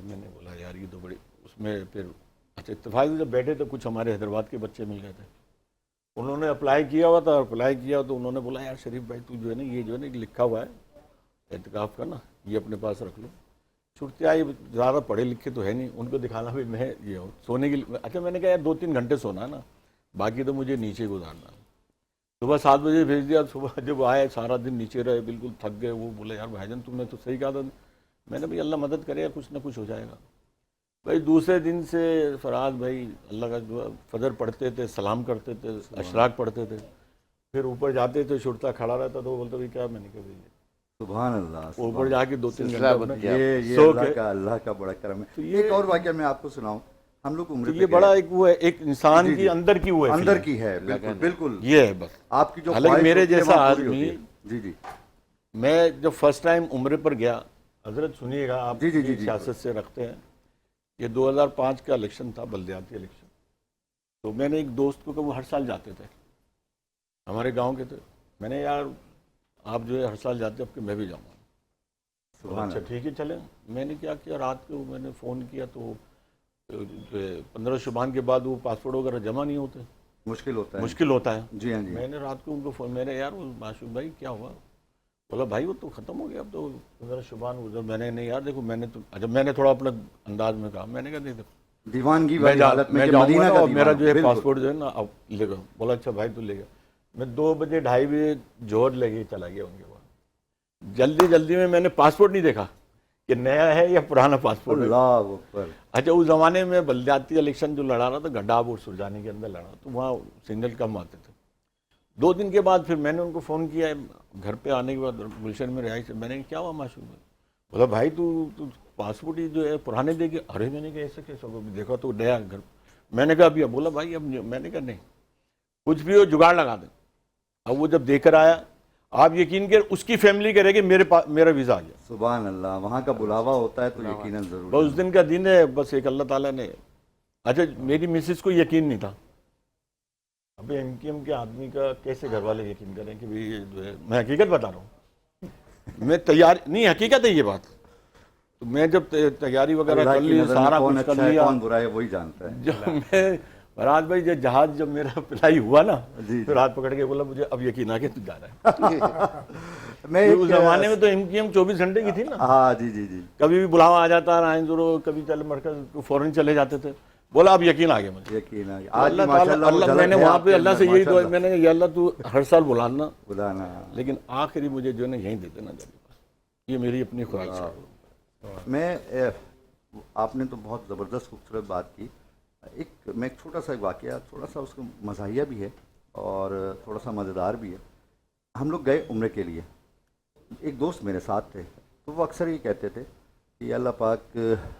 پھر میں نے بولا یار یہ تو بڑی اس میں پھر اچھا اتفاق سے جب بیٹھے تو کچھ ہمارے حیدرآباد کے بچے مل گئے تھے. انہوں نے اپلائی کیا ہوا تھا, اپلائی کیا تو انہوں نے بولا یار شریف بھائی تو جو ہے نا یہ جو ہے نا لکھا ہوا ہے اعتکاف کا نا, یہ اپنے پاس رکھ لو. چھٹتے آئی, زیادہ پڑھے لکھے تو ہے نہیں, ان کو دکھانا بھی میں یہ ہوں سونے کی. اچھا میں نے کہا یار 2-3 گھنٹے سونا ہے نا, باقی تو مجھے نیچے گزارنا. صبح 7 بجے بھیج دیا, صبح جب آئے سارا دن نیچے رہے, بالکل تھک گئے. وہ بولے یار بھائی جان تم نے تو صحیح کہا تھا. میں نے بھائی اللہ مدد کرے, کچھ نہ کچھ ہو جائے گا. بھائی دوسرے دن سے فراز بھائی اللہ کا دعا, فجر پڑھتے تھے, سلام کرتے تھے, اشراق پڑھتے تھے, پھر اوپر جاتے تھے, چھٹتا کھڑا رہتا تو وہ بولتا بھائی کیا. میں نے کہا بھائی سبحان اللہ, اوپر جا کے 2-3 سلسلہ گھنٹے بن اپنا گیا. یہ سو اللہ کا بڑا کرم ہے. یہ ایک اور واقعہ میں آپ کو سناؤں. ہم لوگ عمرے تو پہ یہ گئے. بڑا ایک وہ ہے, ایک انسان جی، کی جی. اندر کی وہ ہے اندر feeling. کی ہے, بالکل بالکل. یہ ہے بس. آپ کی جو حالانکہ خواہش میرے ہوتی ہے جیسا وہاں پوری آدمی, ہوتی ہے. جی جی میں جب فرسٹ ٹائم عمرے پر گیا, حضرت سنیے گا آپ جی، جی، جی، جی. سیاست سے رکھتے ہیں, یہ 2005 کا الیکشن تھا, بلدیاتی الیکشن. تو میں نے ایک دوست کو کہ وہ ہر سال جاتے تھے, ہمارے گاؤں کے تھے. میں نے یار آپ جو ہے ہر سال جاتے, اب کہ میں بھی جاؤں گا. سبحان اچھا ٹھیک ہے چلیں. میں نے کیا کیا, رات کو میں نے فون کیا تو 15 شعبان کے بعد وہ پاسپورٹ وغیرہ جمع نہیں ہوتے, مشکل ہوتا ہے. مشکل ہوتا ہے. جی ہاں جی. میں نے رات کو ان کو فون, میں نے یار وہ معشوق بھائی کیا ہوا. بولا بھائی وہ تو ختم ہو گیا, اب تو 15 شعبان ادھر. میں نے نہیں یار دیکھو میں نے تو, جب میں نے تھوڑا اپنا انداز میں کہا, میں نے کہا دیکھو دیوانگی والی حالت میں میں کہ جاؤں مدینہ گا کا اور میرا جو ہے بالکل. پاسپورٹ جو ہے نا اب لے گا. بولا اچھا بھائی تو لے گا. میں 2 بجے 2:30 بجے جوہر لے کے چلا گیا ان کے پاس. جلدی میں نے پاسپورٹ نہیں دیکھا کہ نیا ہے یا پرانا پاسپورٹ ہے. اللہ اکبر. اچھا اس زمانے میں بلدیاتی الیکشن جو لڑا رہا تھا گڈھاب اور سرجانی کے اندر لڑا, تو وہاں سگنل کم آتے تھے. 2 دن کے بعد پھر میں نے ان کو فون کیا گھر پہ آنے کے بعد گلشن میں رہائی سے. میں نے کیا ہوا معشوق بھائی. بولا بھائی تو پاسپورٹ ہی جو ہے پرانے دے گیا. ارے میں نے کہا ایسے کیسا, دیکھا تو نیا گھر. میں نے کہا ابھی, بولا بھائی اب, میں نے کہا نہیں کچھ بھی ہو جگاڑ لگا دیں. اب وہ جب دے کر آیا, آپ یقین کریں اس کی فیملی کہہ رہے کہ میرا ویزا آ گیا. سبحان اللہ, وہاں کا بلاوا ہوتا ہے تو یقیناً ضرور. بس اس دن کا دن ہے, بس ایک اللہ تعالیٰ نے. اچھا میری مسز کو یقین نہیں تھا. ابھی MKM کے آدمی کا کیسے گھر والے یقین کریں کہ بھئی یہ جو ہے, میں حقیقت بتا رہا ہوں, میں تیار نہیں, حقیقت ہے یہ بات. تو میں جب تیاری وغیرہ اللہ کر کی لی, نظر میں سارا کون کچھ کر اچھا ہے لیا, کون برا ہے وہی جانتا ہے. جب میں فراز بھائی جو جہاز جب میرا اپلائی ہوا نا, جی. پھر ہاتھ پکڑ کے بولا مجھے اب یقین آ کے تو جا رہا ہے. میں اس زمانے میں تو MKM 24 گھنٹے کی تھی نا, ہاں جی جی جی. کبھی بھی بلاوا آ جاتا رائن ضرور, کبھی چل مرکز فوراً چلے جاتے تھے. بولا اب یقین آ گیا مجھے. یقین آ گیا. تو اللہ تعالیٰ, میں نے وہاں پہ اللہ سے یہی دعا, میں نے کہا یا اللہ تو ہر سال بلانا, لیکن آخری مجھے جو ہے نا یہیں دے دینا جب پاس. یہ میری اپنی خواہش ہے. میں آپ نے تو بہت زبردست خوبصورت بات کی. میں ایک چھوٹا سا واقعہ, تھوڑا سا اس کو مزاحیہ بھی ہے اور تھوڑا سا مزیدار بھی ہے. ہم لوگ گئے عمرے کے لیے, ایک دوست میرے ساتھ تھے, تو وہ اکثر یہ کہتے تھے کہ اللہ پاک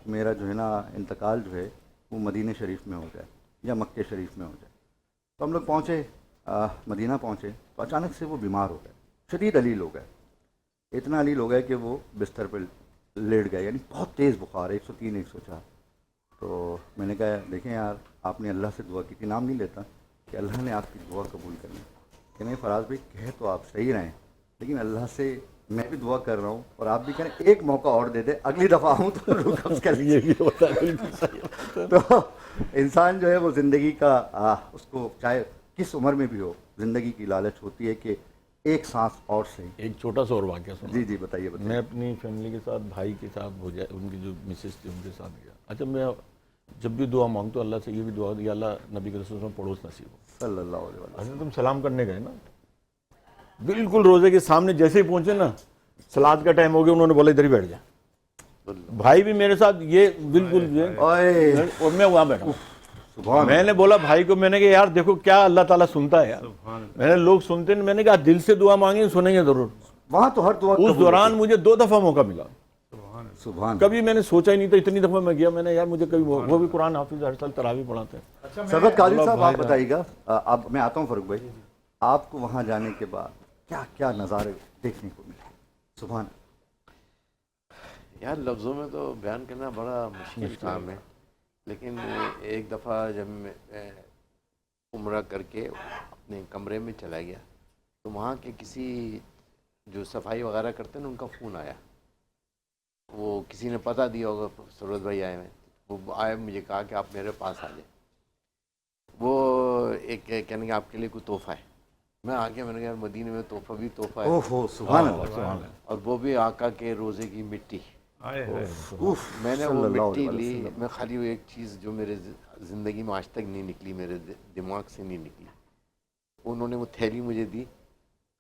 میرا جو ہے نا انتقال جو ہے وہ مدینہ شریف میں ہو جائے یا مکہ شریف میں ہو جائے. تو ہم لوگ پہنچے, مدینہ پہنچے تو اچانک سے وہ بیمار ہو گئے, شدید علیل ہو گئے. اتنا علیل ہو گئے کہ وہ بستر پہ لیٹ گئے, یعنی بہت تیز بخار, 103 104. تو میں نے کہا دیکھیں یار آپ نے اللہ سے دعا کی تھی, نام نہیں لیتا, کہ اللہ نے آپ کی دعا قبول کرنی. کہ نہیں فراز بھائی کہہ تو آپ صحیح رہیں, لیکن اللہ سے میں بھی دعا کر رہا ہوں اور آپ بھی کریں, ایک موقع اور دے دے, اگلی دفعہ آؤں تو روح قبض کر لیجیے. یہ بھی ہوتا ہے, بالکل صحیح. تو انسان جو ہے وہ زندگی کا اس کو چاہے کس عمر میں بھی ہو, زندگی کی لالچ ہوتی ہے کہ ایک سانس اور صحیح. ایک چھوٹا سا اور واقعہ سنا. جی جی بتائیے. میں اپنی فیملی کے ساتھ, بھائی کے ساتھ ہو جائے, ان کی جو مسز تھی ان کے ساتھ گیا. اچھا میں جب بھی دعا مانگتا ہوں اللہ سے یہ بھی دعا دی, اللہ نبی کے رسول میں پڑوس نصیب ہو. صلی اللہ علیہ وسلم. اچھا تم سلام کرنے گئے نا, بالکل روزے کے سامنے جیسے ہی پہنچے نا, سلاد کا ٹائم ہو گیا, انہوں نے بولا ادھر ہی بیٹھ جا. بھائی بھی میرے ساتھ یہ بالکل, اور میں وہاں بیٹھا. میں نے بولا بھائی کو, میں نے کہا یار دیکھو کیا اللہ تعالیٰ سنتا ہے یار. میں نے لوگ سنتے ہیں, میں نے کہا دل سے دعا مانگیں سنیں گے ضرور. وہاں تو ہر دعا اس دوران مجھے 2 دفعہ موقع ملا. سبحان. کبھی میں نے سوچا ہی نہیں تھا, اتنی دفعہ میں گیا, میں نے یار مجھے کبھی, وہ بھی قرآن حافظ ہر سال تراویح پڑھاتے ہیں. سرورت قاضی صاحب آپ بتائیے گا, اب میں آتا ہوں فاروق بھائی, آپ کو وہاں جانے کے بعد کیا کیا نظارے دیکھنے کو ملے؟ سبحان. یار لفظوں میں تو بیان کرنا بڑا مشکل کام ہے, لیکن ایک دفعہ جب میں عمرہ کر کے اپنے کمرے میں چلا گیا تو وہاں کے کسی جو صفائی وغیرہ کرتے ہیں نا, ان کا فون آیا. وہ کسی نے پتہ دیا ہوگا سرورت بھائی آئے ہیں, وہ آئے مجھے کہا کہ آپ میرے پاس آ جائیں, وہ ایک کہنے کہ آپ کے لیے کوئی تحفہ ہے. میں آ کے میں نے کہا مدینے میں تحفہ بھی تحفہ ہے, اوہو سبحان اللہ. اور وہ بھی آقا کے روزے کی مٹی. میں نے صلی وہ اللہ مٹی علیہ لی. وسلم. میں خالی وہ ایک چیز جو میرے زندگی میں آج تک نہیں نکلی, میرے دماغ سے نہیں نکلی, انہوں نے وہ تھیلی مجھے دی.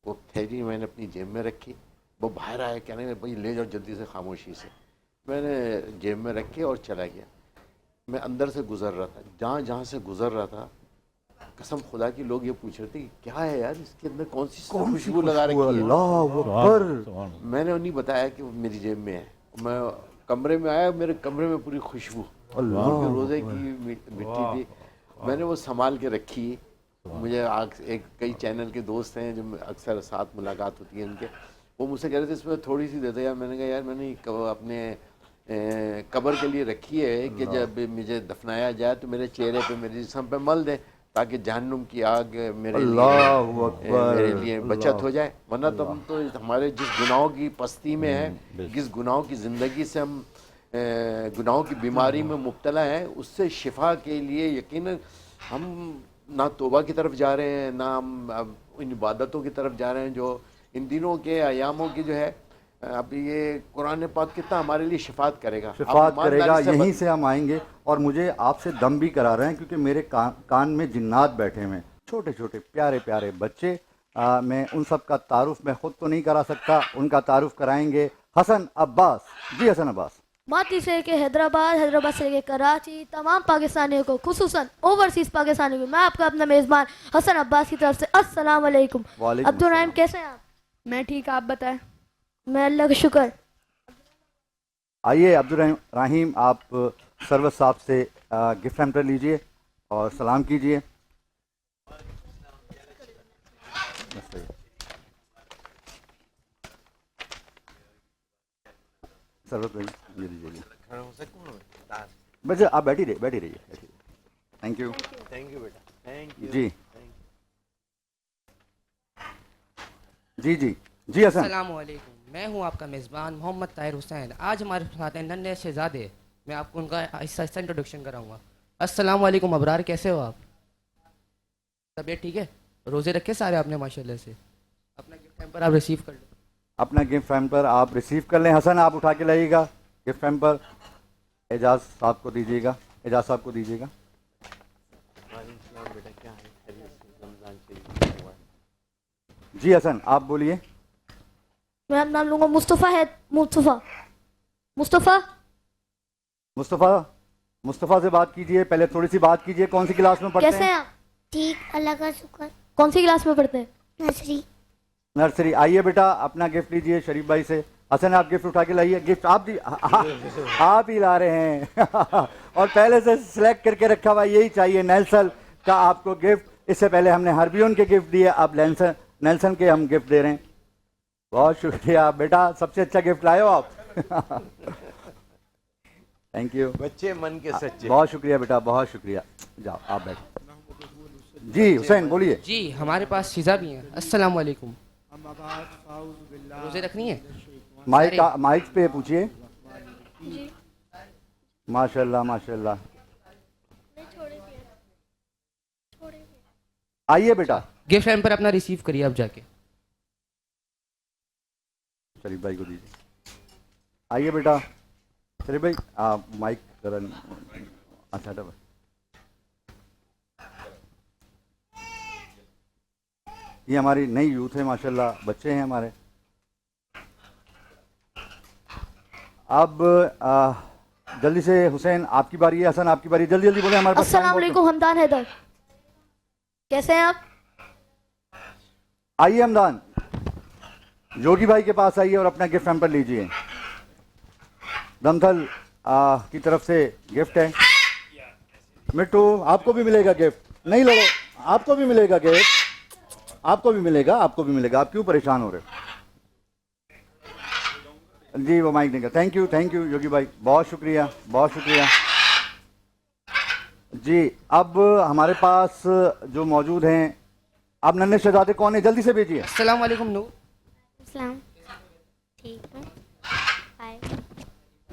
وہ تھیلی میں نے اپنی جیب میں رکھی. وہ باہر آیا کہنے لگے بھائی لے جاؤ جلدی سے خاموشی سے. میں نے جیب میں رکھی اور چلا گیا. میں اندر سے گزر رہا تھا, جہاں جہاں سے گزر رہا تھا قسم خدا کی لوگ یہ پوچھ رہے تھے کہ کیا ہے یار اس کے اندر کون سی خوشبو لگا رکھی ہے. اللہ اکبر. میں نے انہیں بتایا کہ وہ میری جیب میں ہے. میں کمرے میں آیا, میرے کمرے میں پوری خوشبو اللہ روزے کی مٹی تھی. میں نے وہ سنبھال کے رکھی. مجھے ایک کئی چینل کے دوست ہیں جو اکثر ساتھ ملاقات ہوتی ہے ان کے, وہ مجھ سے کہہ رہے تھے اس میں تھوڑی سی دے دو یار. میں نے کہا یار میں نے اپنے قبر کے لیے رکھی ہے کہ جب مجھے دفنایا جائے تو میرے چہرے پہ میرے جسم پہ مل دیں تاکہ جہنم کی آگ میرے لیے بچت ہو جائے. ورنہ تو ہم تو ہمارے جس گناہوں کی پستی میں ہیں, جس گناہوں کی زندگی سے ہم گناہوں کی بیماری میں مبتلا ہیں, اس سے شفا کے لیے یقیناً ہم نہ توبہ کی طرف جا رہے ہیں, نہ ہم ان عبادتوں کی طرف جا رہے ہیں جو ان دنوں کے ایاموں کی جو ہے. اب یہ قرآن پاک کتنا ہمارے لیے شفاعت کرے گا, شفاعت کرے گا. یہیں سے ہم آئیں گے اور مجھے آپ سے دم بھی کرا رہے ہیں کیونکہ میرے کان میں جنات بیٹھے ہوئے ہیں, چھوٹے چھوٹے پیارے پیارے بچے. میں ان سب کا تعارف میں خود تو نہیں کرا سکتا, ان کا تعارف کرائیں گے حسن عباس. جی حسن عباس. ماتی سے لے کے حیدرآباد سے لے کے کراچی, تمام پاکستانیوں کو خصوصاً اوورسیز پاکستانیوں کو میں آپ کا اپنا میزبان حسن عباس کی طرف سے السلام علیکم. عبدالرحیم کیسے ہیں آپ؟ میں ٹھیک, آپ بتائیں. میں اللہ کا شکر. آئیے عبدالرحیم آپ سروت صاحب سے گفٹ ہیمپر لیجئے اور سلام کیجئے. سروت بھائی یہ لیجیے. بس آپ بیٹھی رہیے. Thank you. تھینک یو بیٹا, تھینک یو. جی جی جی جی حسن. السلام علیکم, میں ہوں آپ کا میزبان محمد طاہر حسین. آج ہمارے ساتھ ہیں ننھے شہزادے. میں آپ کو ان کا آہستہ آہستہ انٹروڈکشن کراؤں گا. السلام علیکم ابرار, کیسے ہو آپ؟ طبیعت ٹھیک ہے؟ روزے رکھے سارے آپ نے ماشاء اللہ سے. اپنا گفٹ ہیمپر آپ ریسیو کر لیں. اپنا گفٹ ہیمپر آپ ریسیو کر لیں. حسن آپ اٹھا کے لائیے گا گفٹ ہیمپر. اعجاز صاحب کو دیجیے گا, اعجاز صاحب کو دیجیے گا. جی حسن آپ بولیے. میں نام لوں گا مصطفیٰ. ہے مصطفیٰ سے بات کیجئے. پہلے تھوڑی سی بات کیجئے. کون سی کلاس میں پڑھتے ہیں؟ کیسے ہیں آپ؟ ٹھیک, اللہ کا شکر. کون سی کلاس میں پڑھتے ہیں؟ نرسری. آئیے بیٹا اپنا گفٹ لیجئے شریف بھائی سے. حسن آپ گفٹ اٹھا کے لائیے. گفٹ آپ ہی لا رہے ہیں اور پہلے سے سلیکٹ کر کے رکھا ہوا یہی چاہیے. نیلسن کا آپ کو گفٹ. اس سے پہلے ہم نے ہربیون کے گفٹ دیے, اب نیلسن کے ہم گفٹ دے رہے ہیں. بہت شکریہ بیٹا, سب سے اچھا گفٹ لائے ہو آپ. Thank you. بچے من کے سچے. بہت شکریہ بیٹا, بہت شکریہ. جاؤ آپ بیٹھو. جی حسین بولیے. جی ہمارے پاش فضا بھی ہیں. السلام علیکم. روزے رکھنی ہے؟ مائک پہ پوچھیے. ماشاء اللہ ماشاء اللہ. آئیے بیٹا. گفٹ ہیمپر اپنا ریسیو کریے آپ جا کے. شریف بھائی کو دیجیے. آئیے بیٹا. شریف بھائی آپ مائک ذرا. اچھا ڈبل. یہ ہماری نئی یوتھ ہے ماشاءاللہ, بچے ہیں ہمارے. اب جلدی سے حسین آپ کی باری ہے. حسن آپ کی باری, جلدی جلدی بولے. ہمارے پاس السلام علیکم حمدان حیدر, کیسے ہیں آپ؟ آئیے حمدان, جوگی بھائی کے پاس آئیے اور اپنا گفٹ ہیمپر لیجئے. دمتھل کی طرف سے گفٹ ہے. مٹو آپ کو بھی ملے گا گفٹ. نہیں لڑو, آپ کو بھی ملے گا گفٹ. آپ کو بھی ملے گا, آپ کو بھی ملے گا. آپ کیوں پریشان ہو رہے ہو؟ جی وہ مائک دیں گا. تھینک یو یوگی بھائی, بہت شکریہ بہت شکریہ. جی اب ہمارے پاس جو موجود ہیں, آپ ننھے شہزادے کون ہیں جلدی سے بھیجیے. السلام علیکم نور. السلام. ٹھیک ہے.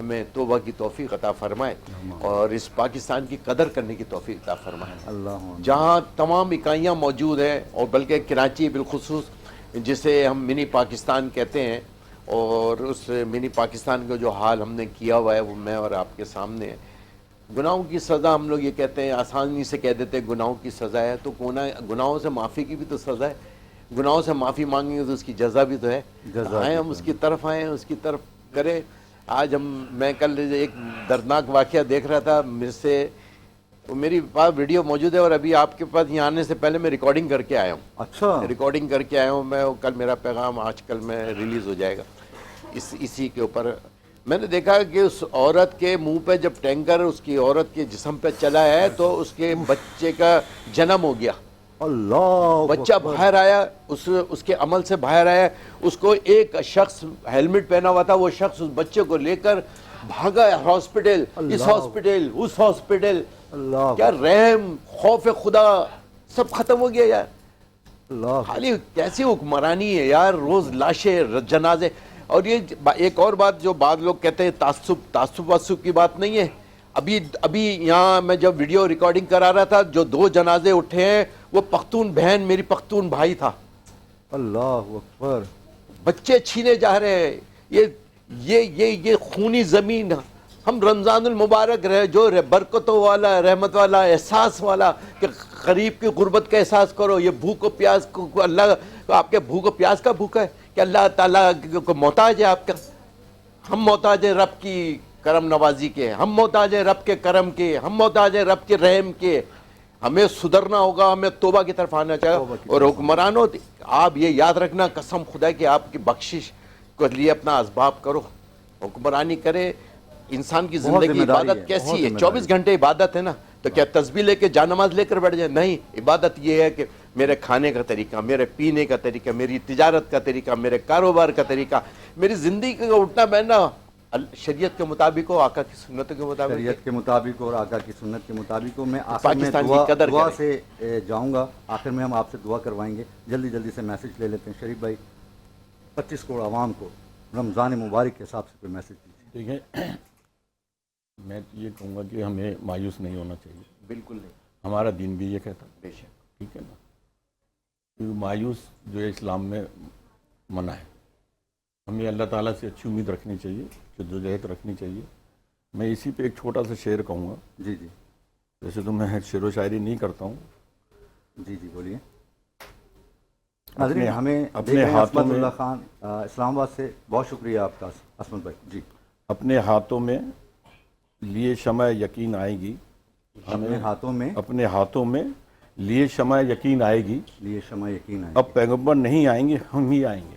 ہمیں توبہ کی توفیق عطا فرمائے اور اس پاکستان کی قدر کرنے کی توفیق عطا فرمائے. اللہ جہاں تمام اکائیاں موجود ہیں اور بلکہ کراچی بالخصوص جسے ہم منی پاکستان کہتے ہیں، اور اس منی پاکستان کا جو حال ہم نے کیا ہوا ہے وہ میں اور آپ کے سامنے ہے. گناہوں کی سزا ہم لوگ یہ کہتے ہیں، آسانی سے کہہ دیتے ہیں گناہوں کی سزا ہے، تو گناہوں سے معافی کی بھی تو سزا ہے. گناہوں سے معافی مانگیں گے تو اس کی جزا بھی تو ہے. آئیں ہم اس کی طرف آئیں، اس کی طرف کریں. آج میں کل ایک دردناک واقعہ دیکھ رہا تھا، مجھ سے میری پاس ویڈیو موجود ہے اور ابھی آپ کے پاس یہاں آنے سے پہلے میں ریکارڈنگ کر کے آیا ہوں. اچھا ریکارڈنگ کر کے آیا ہوں میں. کل میرا پیغام آج کل میں ریلیز ہو جائے گا اسی کے اوپر. میں نے دیکھا کہ اس عورت کے منہ پہ جب ٹینکر اس کی عورت کے جسم پہ چلا ہے تو اس کے بچے کا جنم ہو گیا. اللہ بچہ باہر آیا، اس کے عمل سے باہر آیا. اس کو ایک شخص ہیلمٹ پہنا ہوا تھا، وہ شخص اس بچے کو لے کر بھاگا ہاسپٹل، اس ہاسپٹل اس ہاسپٹل. اللہ کیا رحم، خوف خدا سب ختم ہو گیا یار. اللہ خالی کیسی حکمرانی ہے یار، روز لاشیں جنازے. اور یہ ایک اور بات جو بعض لوگ کہتے ہیں تعصب کی بات نہیں ہے. ابھی یہاں میں جب ویڈیو ریکارڈنگ کرا رہا تھا، جو 2 جنازے اٹھے ہیں وہ پختون بہن میری پختون بھائی تھا. اللہ اکبر. بچے چھینے جا رہے ہیں. یہ خونی زمین. ہم رمضان المبارک رہے جو برکتوں والا، رحمت والا، احساس والا کہ غریب کی غربت کا احساس کرو. یہ بھوک و پیاس کو اللہ آپ کے بھوک و پیاس کا بھوکا ہے کہ اللہ تعالیٰ کو محتاج ہے آپ کا. ہم محتاج ہیں رب کی کرم نوازی کے، ہم محتاج ہیں رب کے کرم کے، ہم محتاج ہیں رب کے رحم کے. ہمیں سدھرنا ہوگا، ہمیں توبہ کی طرف آنا چاہیے. اور حکمرانوں آپ یہ یاد رکھنا، قسم خدا کہ آپ کی بخشش کو لیے اپنا اسباب کرو، حکمرانی کرے. انسان کی زندگی عبادت کیسی ہے؟ 24 گھنٹے عبادت ہے نا. تو کیا تسبیح لے کے جانماز لے کر بیٹھ جائے؟ نہیں. عبادت یہ ہے کہ میرے کھانے کا طریقہ، میرے پینے کا طریقہ، میری تجارت کا طریقہ، میرے کاروبار کا طریقہ، میری زندگی کا اٹھنا بیٹھنا شریعت کے مطابق ہو، آقا کی سنتوں کے مطابق. شریعت کے مطابق اور آقا کی سنت کے مطابق ہو. میں آخر میں پاکستان کی قدر دعا کریں. سے جاؤں گا. آخر میں ہم آپ سے دعا کروائیں گے. جلدی سے میسج لے لیتے ہیں. شریف بھائی 25 کروڑ عوام کو رمضان مبارک کے حساب سے کوئی میسج دیجیے. دیکھیں، میں یہ کہوں گا کہ ہمیں مایوس نہیں ہونا چاہیے. بالکل نہیں. ہمارا دین بھی یہ کہتا ہے. بے شک. ٹھیک ہے نا. کیونکہ مایوس جو ہے اسلام میں منع ہے. ہمیں اللہ تعالیٰ سے اچھی امید رکھنی چاہیے، جدوجہد رکھنی چاہیے. میں اسی پہ ایک چھوٹا سا شعر کہوں گا. جی ویسے تو میں شعر و شاعری نہیں کرتا ہوں. جی بولیے. ناظرین ہمیں اپنے ہاتھوں عصمت میں اللہ خان اسلام آباد سے بہت شکریہ آپ کا عصمت بھائی. جی اپنے ہاتھوں میں لیے شمع یقین آئے گی. اپنے ہاتھوں میں اپنے ہاتھوں میں لیے شمع یقین آئے گی. لیے شمع یقین آئے. اب پیغمبر نہیں آئیں گے، ہم ہی آئیں گے.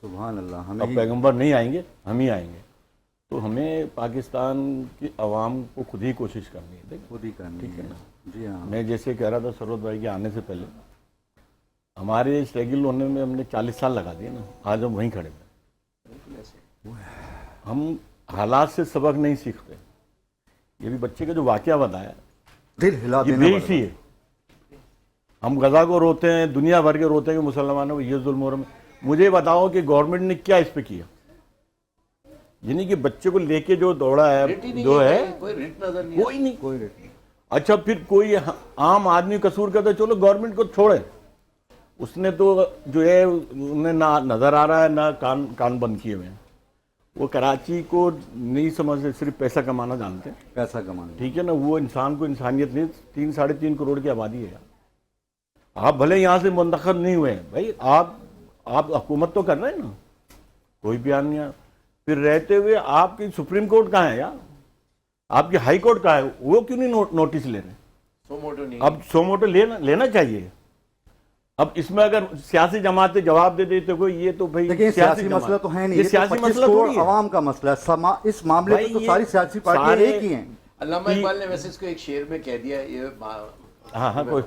سبحان اللہ. اب ہمیں پیغمبر نہیں آئیں گے، ہم ہی آئیں گے. تو ہمیں پاکستان کی عوام کو خود ہی کوشش کرنی ہے. دیکھ خود ہی کرنی ٹھیک ہے ہے. نا. جی ہاں. میں جیسے کہہ رہا تھا سرور بھائی کے آنے سے پہلے، ہمارے اسٹرگل ہونے میں ہم نے 40 سال لگا دیے نا. آج ہم وہیں کھڑے ہیں. ہم حالات سے سبق نہیں سیکھتے. یہ بھی بچے کا جو واقعہ بتایا دل ہلا یہ دینے بے والا. حسی ہے. ہم غزہ کو روتے ہیں، دنیا بھر کے روتے ہیں کہ مسلمانوں کو یہ ظلم ہو رہا ہے. مجھے بتاؤ کہ گورنمنٹ نے کیا اس پہ کیا؟ یعنی کہ بچے کو لے کے جو دوڑا ہے جو ہے کوئی ریٹ نظر نہیں. کوئی نہیں. کوئی ریٹ نہیں. اچھا پھر کوئی عام آدمی قصور کرتا ہے، چلو گورنمنٹ کو چھوڑے. اس نے تو جو ہے انہیں نہ نظر آ رہا ہے، نہ کان بند کیے ہوئے ہیں. وہ کراچی کو نہیں سمجھتے، صرف پیسہ کمانا جانتے ہیں. پیسہ کمانا. ٹھیک ہے نا. وہ انسان کو انسانیت نہیں. 3-3.5 کروڑ کی آبادی ہے. آپ بھلے یہاں سے منتخب نہیں ہوئے ہیں بھائی، آپ حکومت تو کر رہے ہیں نا. کوئی بیان نہیں ہے. پھر رہتے ہوئے آپ کی سپریم کورٹ کہاں ہے یار؟ آپ کی ہائی کورٹ کہاں ہے؟ وہ کیوں نہیں نوٹس لے رہے؟ سو موٹو نہیں. اب سو موٹو لینا چاہیے. اب اس میں اگر سیاسی جماعتیں جواب دے دیتے کوئی یہ تو بھائی لیکن سیاسی مسئلہ تو ہے نہیں. یہ سیاسی مسئلہ تھوڑی ہے. عوام کا مسئلہ ہے. اس معاملے میں تو ساری سیاسی پارٹیاں ایک ہی ہیں. علامہ اقبال نے ویسے اس کو ایک شعر میں کہہ دیا. یہ ہاں کوئی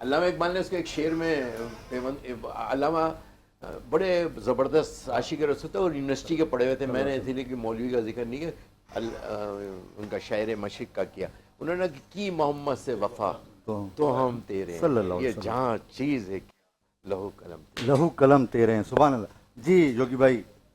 علامہ اقبال نے اس کو ایک شعر میں علامہ بڑے زبردست عاشق رسول تھے اور یونیورسٹی کے پڑھے ہوئے تھے. میں نے اسی لیے کہ مولوی کا ذکر نہیں کیا، ان کا شاعر مشرق کا کیا. انہوں نے کی محمد سے وفا تو ہم تیرے یہ جہاں چیز ہے لہو قلم لہو قلم تیرے ہیں. سبحان اللہ. جی جوگی بھائی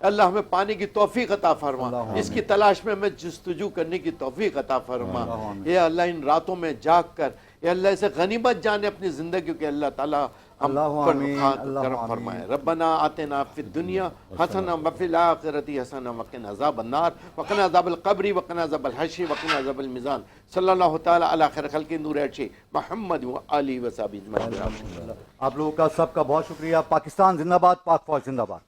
اللہ ہمیں پانے کی توفیق عطا فرما, اس کی تلاش میں ہمیں جستجو کرنے کی توفیق عطا فرما. اے اللہ ان راتوں میں جاگ کر اے اللہ اسے غنیمت جانے اپنی زندگیوں کے اللہ تعالیٰ ہم پر کرم فرمائے. ربنا آتنا فی الدنیا حسنہ وفی الآخرۃ حسنہ وقنا عذاب النار وقنا عذاب القبر وقنا عذاب الحشر وقنا عذاب المیزان. صلی اللہ تعالیٰ علی خیر خلق نور عرش محمد و آلہ و صحبہ اجمعین. آپ لوگوں کا سب کا بہت شکریہ. پاکستان زندہ باد, پاک فوج زندہ باد.